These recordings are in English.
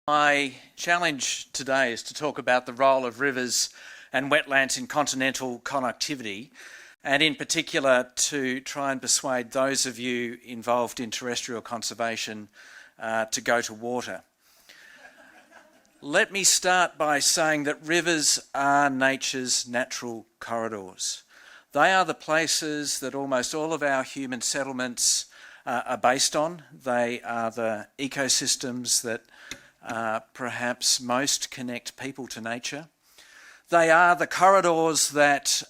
My challenge today is to talk about the role of rivers and wetlands in continental connectivity, and in particular to try and persuade those of you involved in terrestrial conservation to go to water. Let me start by saying that rivers are nature's natural corridors. They are the places that almost all of our human settlements are based on. They are the ecosystems that perhaps most connect people to nature. They are the corridors that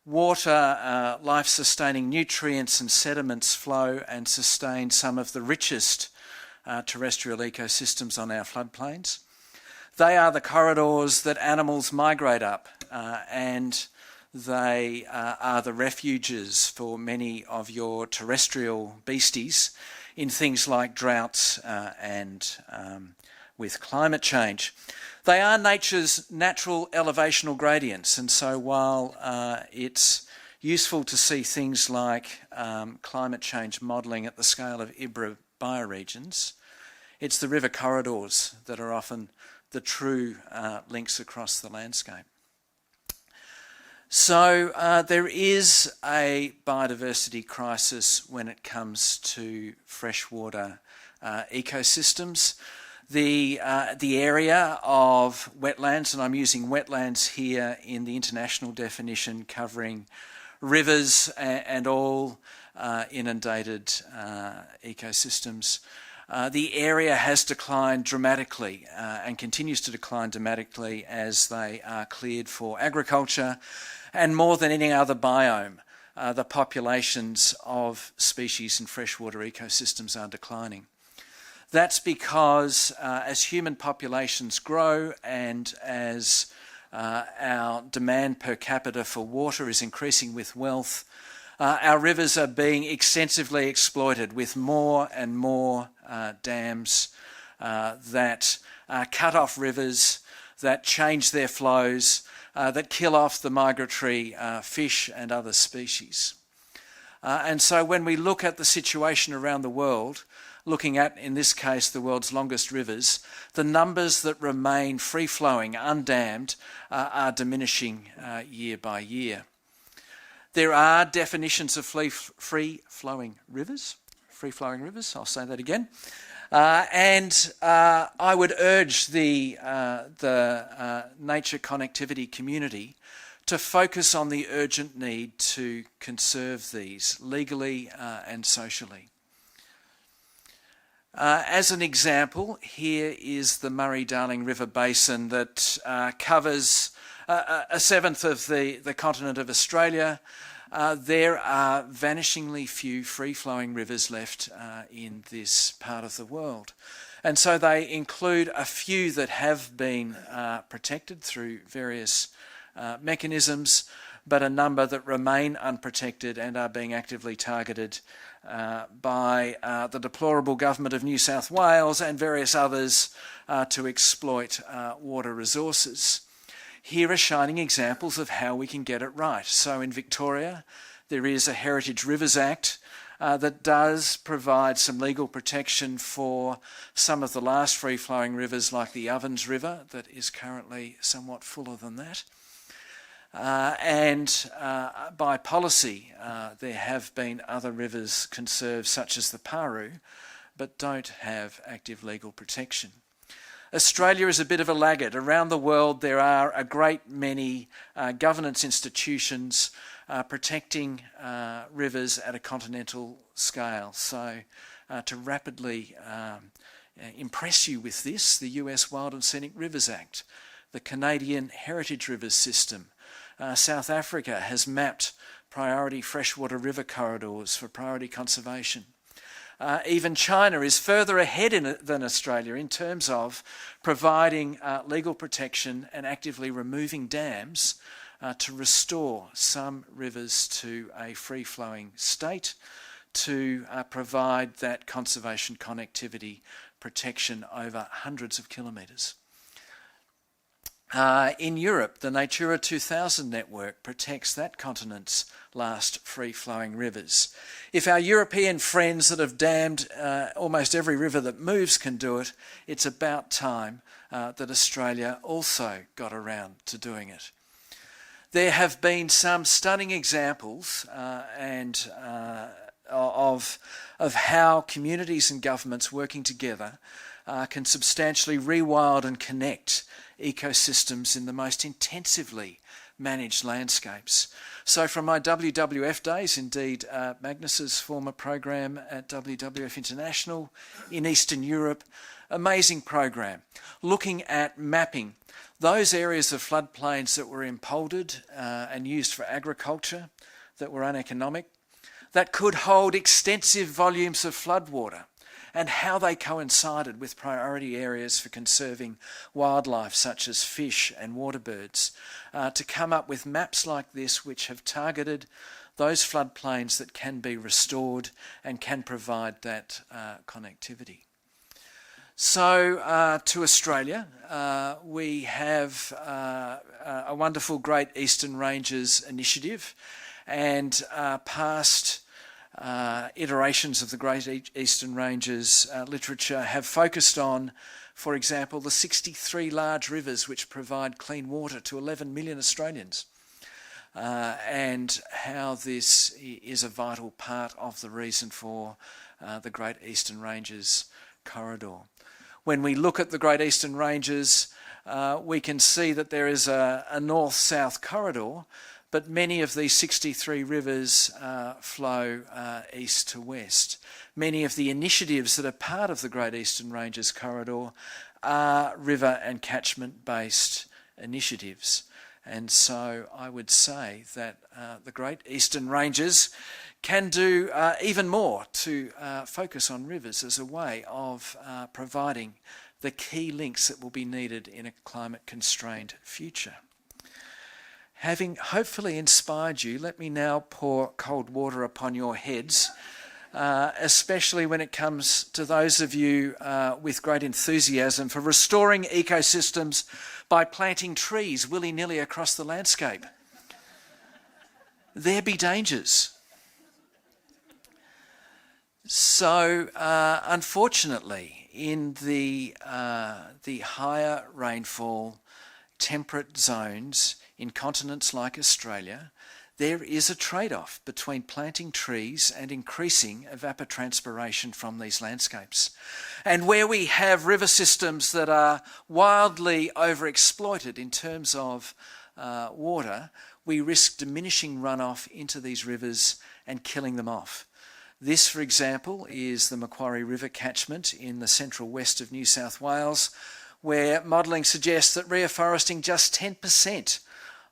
water, life-sustaining nutrients and sediments flow and sustain some of the richest terrestrial ecosystems on our floodplains. They are the corridors that animals migrate up and they are the refuges for many of your terrestrial beasties in things like droughts and with climate change. They are nature's natural elevational gradients, and so while it's useful to see things like climate change modelling at the scale of IBRA bioregions, it's the river corridors that are often the true links across the landscape. So there is a biodiversity crisis when it comes to freshwater ecosystems. The area of wetlands, and I'm using wetlands here in the international definition covering rivers and all inundated ecosystems, the area has declined dramatically and continues to decline dramatically as they are cleared for agriculture. And more than any other biome, the populations of species in freshwater ecosystems are declining. That's because as human populations grow and as our demand per capita for water is increasing with wealth, our rivers are being extensively exploited with more and more dams that cut off rivers, that change their flows, that kill off the migratory fish and other species. And so when we look at the situation around the world, looking at, in this case, the world's longest rivers, the numbers that remain free-flowing, undammed, are diminishing year by year. There are definitions of free-flowing rivers, I'll say that again. And I would urge the nature connectivity community to focus on the urgent need to conserve these legally and socially. As an example, here is the Murray-Darling River Basin that covers a seventh of the continent of Australia. There are vanishingly few free-flowing rivers left in this part of the world. And so they include a few that have been protected through various mechanisms, but a number that remain unprotected and are being actively targeted by the deplorable government of New South Wales and various others to exploit water resources. Here are shining examples of how we can get it right. So in Victoria, there is a Heritage Rivers Act that does provide some legal protection for some of the last free-flowing rivers like the Ovens River that is currently somewhat fuller than that. And by policy, there have been other rivers conserved, such as the Paru, but don't have active legal protection. Australia is a bit of a laggard. Around the world, there are a great many governance institutions protecting rivers at a continental scale. So to rapidly impress you with this, the US Wild and Scenic Rivers Act, the Canadian Heritage Rivers System, South Africa has mapped priority freshwater river corridors for priority conservation. Even China is further ahead than Australia in terms of providing legal protection and actively removing dams to restore some rivers to a free-flowing state, to provide that conservation connectivity protection over hundreds of kilometres. In Europe, the Natura 2000 network protects that continent's last free-flowing rivers. If our European friends that have dammed almost every river that moves can do it, it's about time that Australia also got around to doing it. There have been some stunning examples of how communities and governments working together can substantially rewild and connect ecosystems in the most intensively managed landscapes. So from my WWF days, indeed Magnus's former program at WWF International in Eastern Europe, amazing program, looking at mapping those areas of floodplains that were impounded and used for agriculture, that were uneconomic, that could hold extensive volumes of floodwater, and how they coincided with priority areas for conserving wildlife such as fish and water birds, to come up with maps like this which have targeted those floodplains that can be restored and can provide that connectivity. So to Australia, we have a wonderful Great Eastern Ranges initiative, and past iterations of the Great Eastern Ranges literature have focused on, for example, the 63 large rivers which provide clean water to 11 million Australians, and how this is a vital part of the reason for the Great Eastern Ranges corridor. When we look at the Great Eastern Ranges, we can see that there is a north-south corridor, but many of these 63 rivers flow east to west. Many of the initiatives that are part of the Great Eastern Ranges corridor are river and catchment-based initiatives. And so I would say that the Great Eastern Ranges can do even more to focus on rivers as a way of providing the key links that will be needed in a climate-constrained future. Having hopefully inspired you, let me now pour cold water upon your heads, especially when it comes to those of you with great enthusiasm for restoring ecosystems by planting trees willy-nilly across the landscape. There be dangers. So, unfortunately, in the higher rainfall, temperate zones in continents like Australia, there is a trade-off between planting trees and increasing evapotranspiration from these landscapes. And where we have river systems that are wildly overexploited in terms of water, we risk diminishing runoff into these rivers and killing them off. This, for example, is the Macquarie River catchment in the central west of New South Wales, where modelling suggests that reforesting just 10%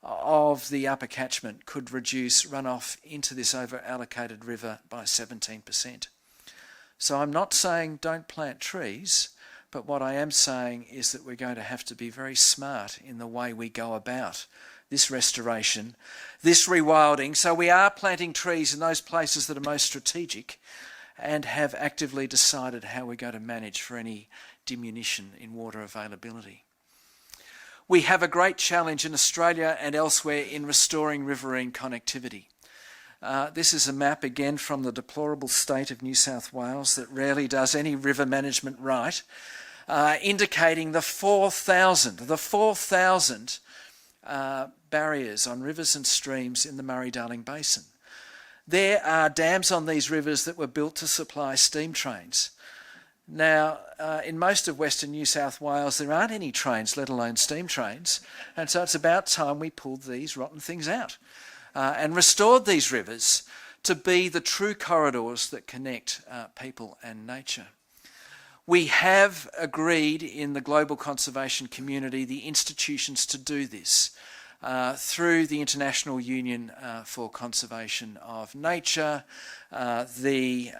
of the upper catchment could reduce runoff into this over-allocated river by 17%. So I'm not saying don't plant trees, but what I am saying is that we're going to have to be very smart in the way we go about this restoration, this rewilding. So we are planting trees in those places that are most strategic and have actively decided how we're going to manage for any diminution in water availability. We have a great challenge in Australia and elsewhere in restoring riverine connectivity. This is a map again from the deplorable state of New South Wales that rarely does any river management right, indicating the 4,000 barriers on rivers and streams in the Murray-Darling Basin. There are dams on these rivers that were built to supply steam trains. Now, in most of Western New South Wales, there aren't any trains, let alone steam trains, and so it's about time we pulled these rotten things out and restored these rivers to be the true corridors that connect people and nature. We have agreed in the global conservation community the institutions to do this through the International Union for Conservation of Nature, the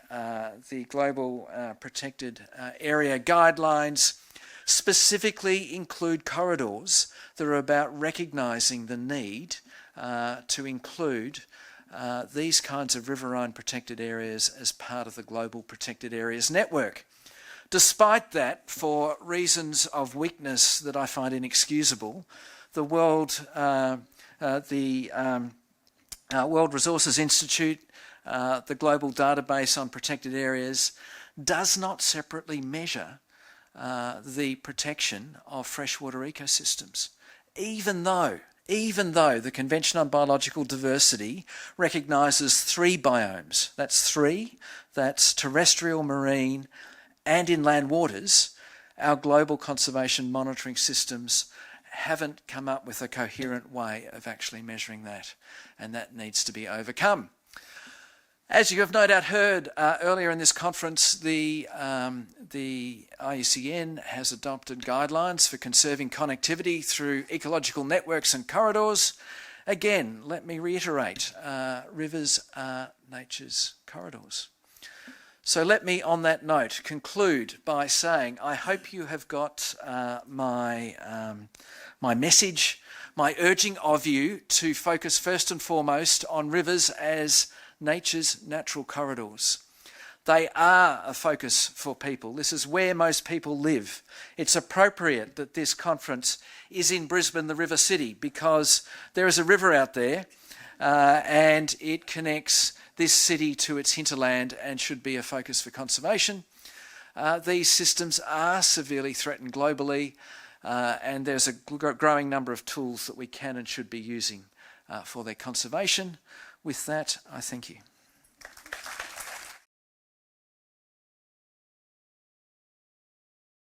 Global Protected Area Guidelines, specifically include corridors that are about recognising the need to include these kinds of riverine protected areas as part of the Global Protected Areas Network. Despite that, for reasons of weakness that I find inexcusable, the World Resources Institute, the Global Database on Protected Areas, does not separately measure the protection of freshwater ecosystems, even though the Convention on Biological Diversity recognises 3 biomes. That's 3. That's terrestrial, marine, and inland waters. Our global conservation monitoring systems haven't come up with a coherent way of actually measuring that, and that needs to be overcome. As you have no doubt heard earlier in this conference, the IUCN has adopted guidelines for conserving connectivity through ecological networks and corridors. Again, let me reiterate, rivers are nature's corridors. So let me, on that note, conclude by saying I hope you have got my message, my urging of you to focus first and foremost on rivers as nature's natural corridors. They are a focus for people. This is where most people live. It's appropriate that this conference is in Brisbane, the River City, because there is a river out there and it connects this city to its hinterland and should be a focus for conservation. These systems are severely threatened globally, and there's a growing number of tools that we can and should be using for their conservation. With that, I thank you.